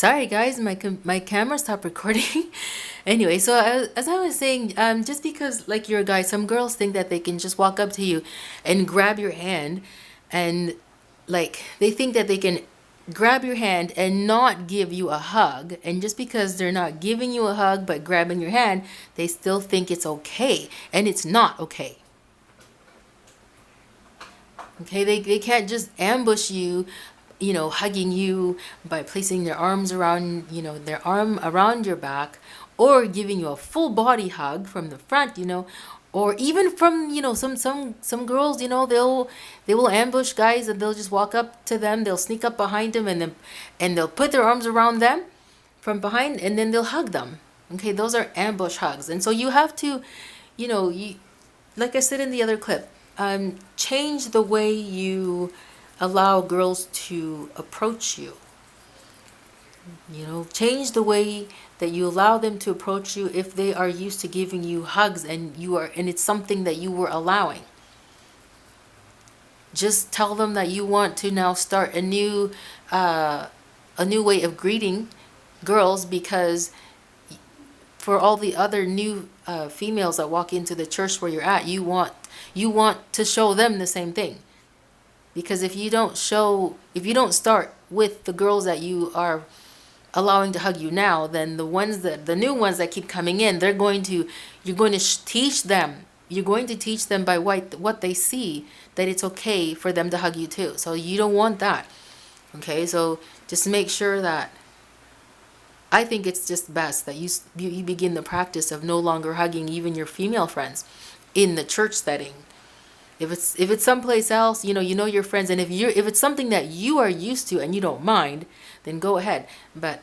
Sorry, guys, my camera stopped recording. Anyway, so as I was saying, just because like you're a guy, some girls think that they can just walk up to you and grab your hand, and like they think that they can grab your hand and not give you a hug. And just because they're not giving you a hug but grabbing your hand, they still think it's okay, and it's not okay. Okay, they can't just ambush you, hugging you by placing their arms around, their arm around your back, or giving you a full body hug from the front, or even from, some girls, they will ambush guys and they'll just walk up to them, they'll sneak up behind them and they'll put their arms around them from behind and then they'll hug them. Okay, those are ambush hugs. And so you have to, you like I said in the other clip, change the way you allow girls to approach you. Change the way that you allow them to approach you if they are used to giving you hugs and it's something that you were allowing. Just tell them that you want to now start a new way of greeting girls, because for all the other new females that walk into the church where you're at, you want to show them the same thing. Because if you don't start with the girls that you are allowing to hug you now, then the new ones that keep coming in, you're going to teach them. You're going to teach them by what they see, that it's okay for them to hug you too. So you don't want that. Okay, so just make sure that, I think it's just best that you begin the practice of no longer hugging even your female friends in the church setting. If it's someplace else, you know your friends, and if it's something that you are used to and you don't mind, then go ahead. But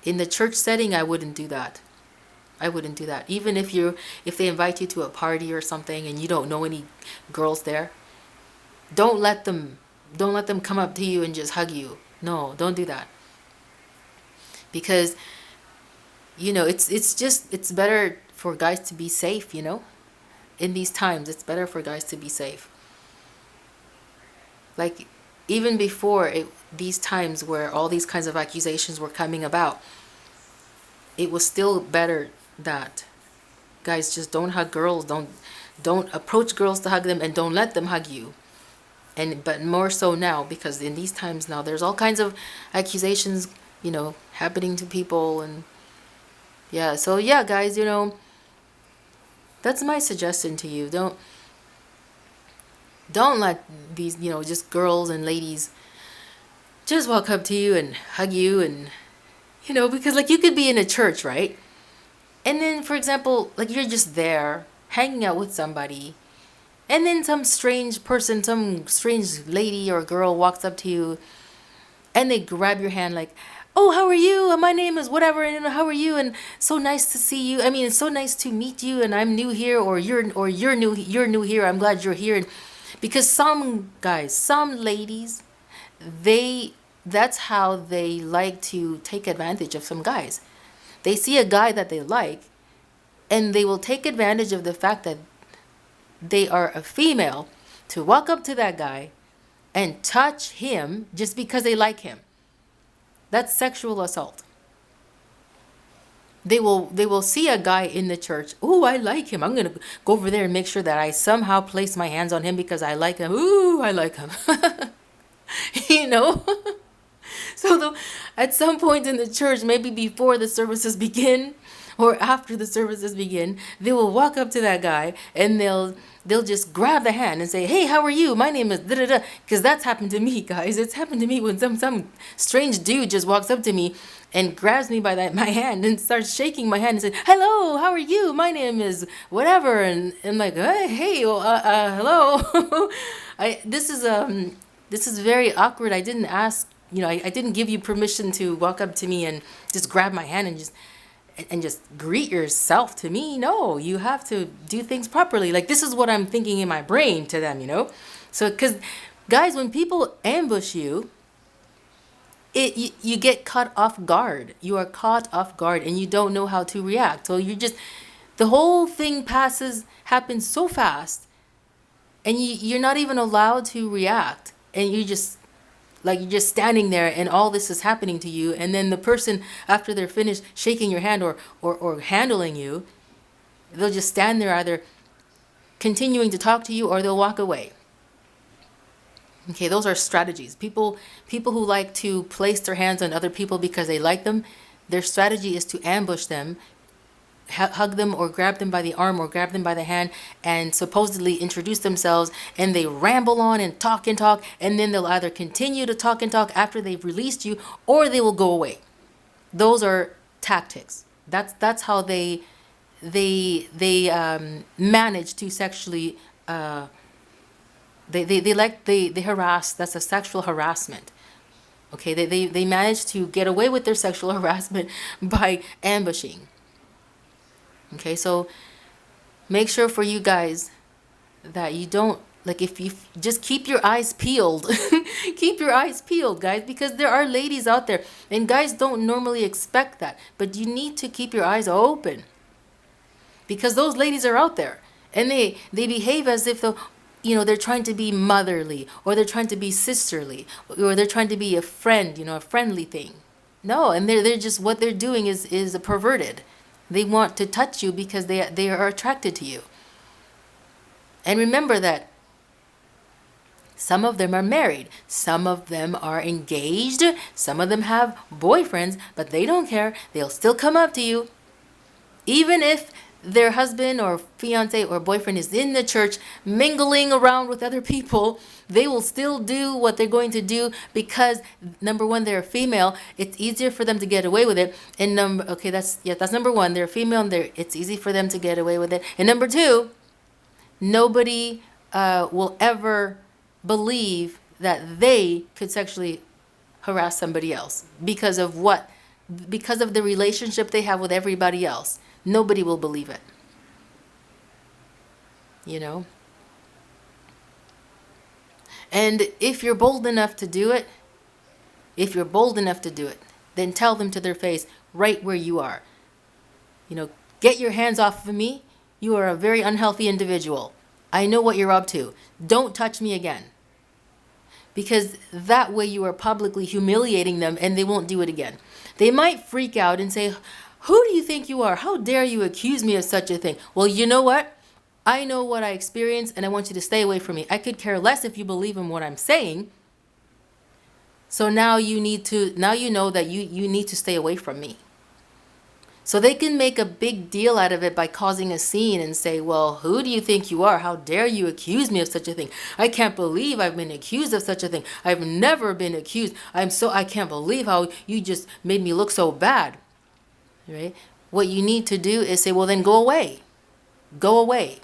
in the church setting, I wouldn't do that. I wouldn't do that. Even if they invite you to a party or something and you don't know any girls there, don't let them come up to you and just hug you. No, don't do that. Because it's better for guys to be safe, in these times. It's better for guys to be safe. Like, even before these times where all these kinds of accusations were coming about, it was still better that guys just don't hug girls, don't approach girls to hug them, and don't let them hug you. But more so now, because in these times now there's all kinds of accusations happening to people. And yeah, so yeah, guys, that's my suggestion to you. Don't let these, just girls and ladies just walk up to you and hug you, and because like you could be in a church, right? And then, for example, like you're just there hanging out with somebody, and then some strange person, some strange lady or girl walks up to you and they grab your hand like, "Oh, how are you? My name is whatever, and how are you? And so nice to see you. I mean, it's so nice to meet you, and I'm new here, or you're new here. I'm glad you're here." And because some guys, some ladies, that's how they like to take advantage of some guys. They see a guy that they like, and they will take advantage of the fact that they are a female to walk up to that guy and touch him just because they like him. That's sexual assault. They will see a guy in the church. "Ooh, I like him. I'm going to go over there and make sure that I somehow place my hands on him because I like him. Ooh, I like him." you know? So at some point in the church, maybe before the services begin or after the services begin, they will walk up to that guy and they'll just grab the hand and say, "Hey, how are you? My name is da da da." Because that's happened to me, guys. It's happened to me when some strange dude just walks up to me and grabs me by my hand and starts shaking my hand and says, "Hello, how are you? My name is whatever." And I'm like, "Hey, well, hello." This is very awkward. I didn't ask, I didn't give you permission to walk up to me and just grab my hand and just greet yourself to me. No, you have to do things properly. Like, this is what I'm thinking in my brain to them, So, because guys, when people ambush you, you get caught off guard. You are caught off guard and you don't know how to react. So the whole thing happens so fast, and you're not even allowed to react, and you just Like you're just standing there and all this is happening to you, and then the person, after they're finished shaking your hand or handling you, they'll just stand there either continuing to talk to you or they'll walk away. Okay, those are strategies. People who like to place their hands on other people because they like them, their strategy is to ambush them, hug them or grab them by the arm or grab them by the hand and supposedly introduce themselves, and they ramble on and talk, and then they'll either continue to talk after they've released you, or they will go away. Those are tactics. That's how they manage to sexually they harass. That's a sexual harassment. Okay, they manage to get away with their sexual harassment by ambushing. Okay, so make sure for you guys that you don't, like, if you just keep your eyes peeled. Keep your eyes peeled, guys, because there are ladies out there, and guys don't normally expect that, but you need to keep your eyes open, because those ladies are out there, and they behave as if they're trying to be motherly, or they're trying to be sisterly, or they're trying to be a friend, a friendly thing. No, and they're just, what they're doing is a perverted. They want to touch you because they are attracted to you. And remember that some of them are married, some of them are engaged, some of them have boyfriends, but they don't care. They'll still come up to you. Even if their husband or fiance or boyfriend is in the church mingling around with other people, they will still do what they're going to do, because number one, they're female. It's easier for them to get away with it. And that's number one. They're female, and it's easy for them to get away with it. And number two, nobody will ever believe that they could sexually harass somebody else because of what? Because of the relationship they have with everybody else. Nobody will believe it. And if you're bold enough to do it, then tell them to their face right where you are. Get your hands off of me. You are a very unhealthy individual. I know what you're up to. Don't touch me again. Because that way you are publicly humiliating them, and they won't do it again. They might freak out and say, "Who do you think you are? How dare you accuse me of such a thing?" Well, you know what? I know what I experienced, and I want you to stay away from me. I could care less if you believe in what I'm saying. So now you know that you need to stay away from me. So they can make a big deal out of it by causing a scene and say, "Well, who do you think you are? How dare you accuse me of such a thing? I can't believe I've been accused of such a thing. I've never been accused. I can't believe how you just made me look so bad." Right? What you need to do is say, "Well, then go away. Go away.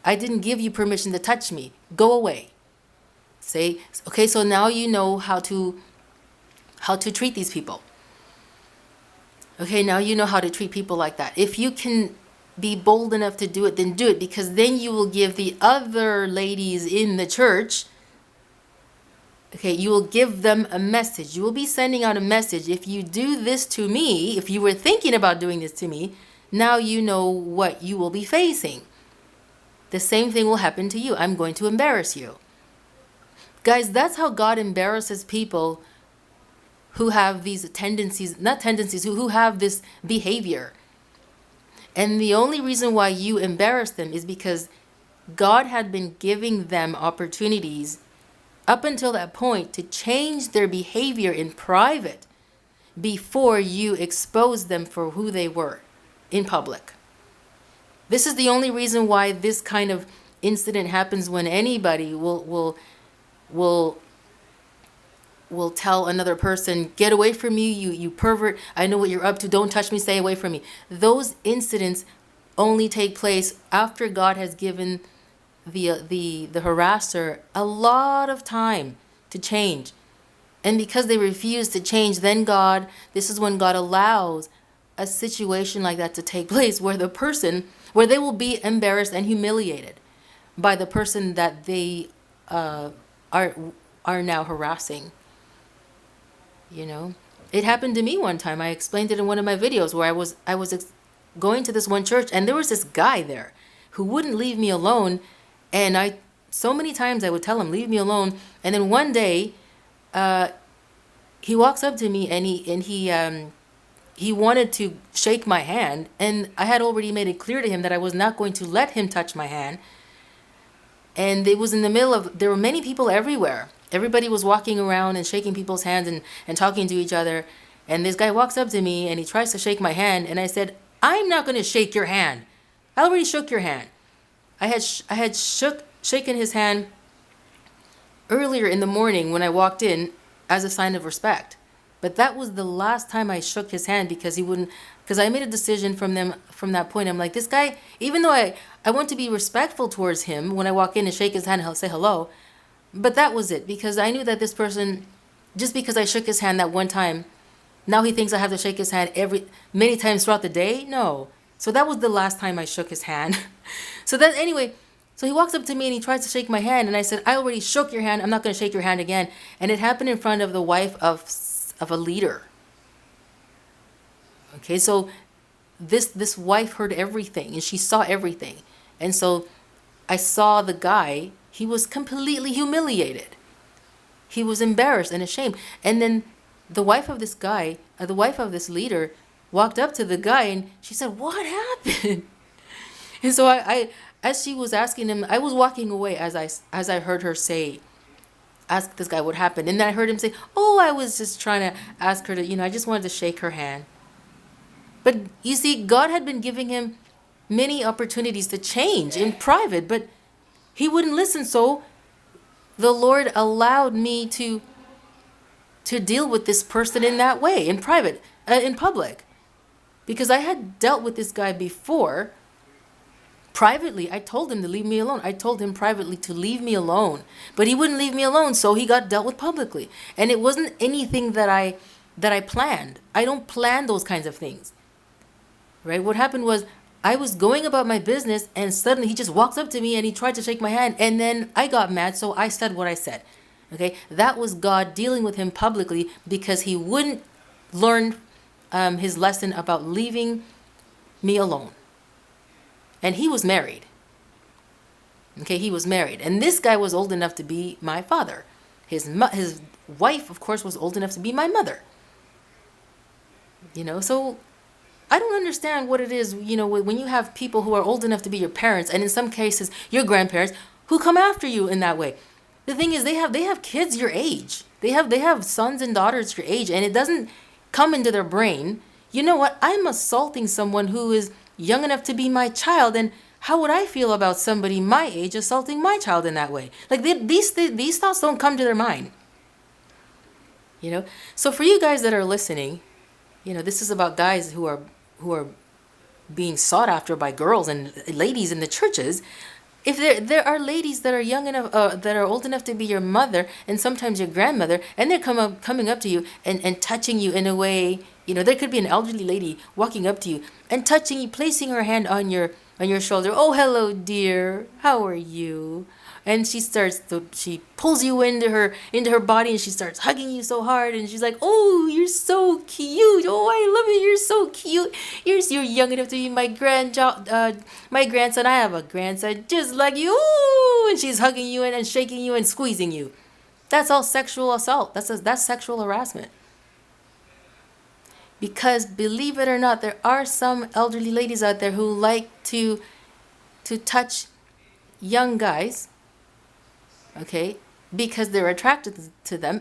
I didn't give you permission to touch me. Go away." Say, okay, so now you know how to treat these people. Okay, now you know how to treat people like that. If you can be bold enough to do it, then do it, because then you will give the other ladies in the church, okay, you will give them a message. You will be sending out a message. If you do this to me, if you were thinking about doing this to me, now you know what you will be facing. The same thing will happen to you. I'm going to embarrass you. Guys, that's how God embarrasses people who have these tendencies, who have this behavior. And the only reason why you embarrass them is because God had been giving them opportunities up until that point to change their behavior in private before you expose them for who they were in public. This is the only reason why this kind of incident happens, when anybody will tell another person, "Get away from me, you pervert. I know what you're up to. Don't touch me. Stay away from me." Those incidents only take place after God has given the harasser a lot of time to change. And because they refuse to change, then this is when God allows a situation like that to take place, where they will be embarrassed and humiliated by the person that they are now harassing. It happened to me one time. I explained it in one of my videos, where I was going to this one church, and there was this guy there who wouldn't leave me alone. And so many times I would tell him, "Leave me alone." And then one day he walks up to me and he wanted to shake my hand, and I had already made it clear to him that I was not going to let him touch my hand. And it was in the middle of, there were many people everywhere. Everybody was walking around and shaking people's hands and talking to each other. And this guy walks up to me and he tries to shake my hand. And I said, I'm not going to shake your hand. I already shook your hand. I had shaken his hand earlier in the morning when I walked in as a sign of respect. But that was the last time I shook his hand because he wouldn't, because I made a decision from that point. I'm like, this guy, even though I want to be respectful towards him when I walk in and shake his hand and say hello, but that was it, because I knew that this person, just because I shook his hand that one time, now he thinks I have to shake his hand many times throughout the day. No. So that was the last time I shook his hand. So he walks up to me and he tries to shake my hand, and I said, I already shook your hand. I'm not going to shake your hand again. And it happened in front of the wife of a leader. Okay, so this wife heard everything and she saw everything. And so I saw the guy, he was completely humiliated. He was embarrassed and ashamed. And then the wife of this guy, the wife of this leader, walked up to the guy and she said, what happened? And so I as she was asking him, I was walking away as I heard her ask this guy what happened. And then I heard him say, oh, I was just trying to ask her to, I just wanted to shake her hand. But you see, God had been giving him many opportunities to change in private, but he wouldn't listen. So the Lord allowed me to deal with this person in that way, in private, in public. Because I had dealt with this guy before. Privately, I told him to leave me alone. I told him privately to leave me alone. But he wouldn't leave me alone, so he got dealt with publicly. And it wasn't anything that I planned. I don't plan those kinds of things. Right? What happened was I was going about my business and suddenly he just walks up to me and he tried to shake my hand, and then I got mad, so I said what I said. Okay? That was God dealing with him publicly because he wouldn't learn his lesson about leaving me alone. And he was married. Okay, he was married. And this guy was old enough to be my father. His wife, of course, was old enough to be my mother. So I don't understand what it is, when you have people who are old enough to be your parents, and in some cases, your grandparents, who come after you in that way. The thing is, they have kids your age. They have sons and daughters your age, and it doesn't come into their brain. You know what? I'm assaulting someone who is young enough to be my child, and how would I feel about somebody my age assaulting my child in that way? Like these thoughts don't come to their mind. So for you guys that are listening, this is about guys who are being sought after by girls and ladies in the churches. If there are ladies that are young enough, that are old enough to be your mother and sometimes your grandmother, and they're coming up to you and touching you in a way, there could be an elderly lady walking up to you and touching you, placing her hand on your shoulder. Oh, hello, dear. How are you? And she pulls you into her body and she starts hugging you so hard, and she's like, oh, you're so cute. Oh, I love you. You're so cute. You're young enough to be my grandson. I have a grandson just like you. Ooh, and she's hugging you and shaking you and squeezing you. That's all sexual assault. That's sexual harassment. Because believe it or not, there are some elderly ladies out there who like to touch young guys. Okay, because they're attracted to them,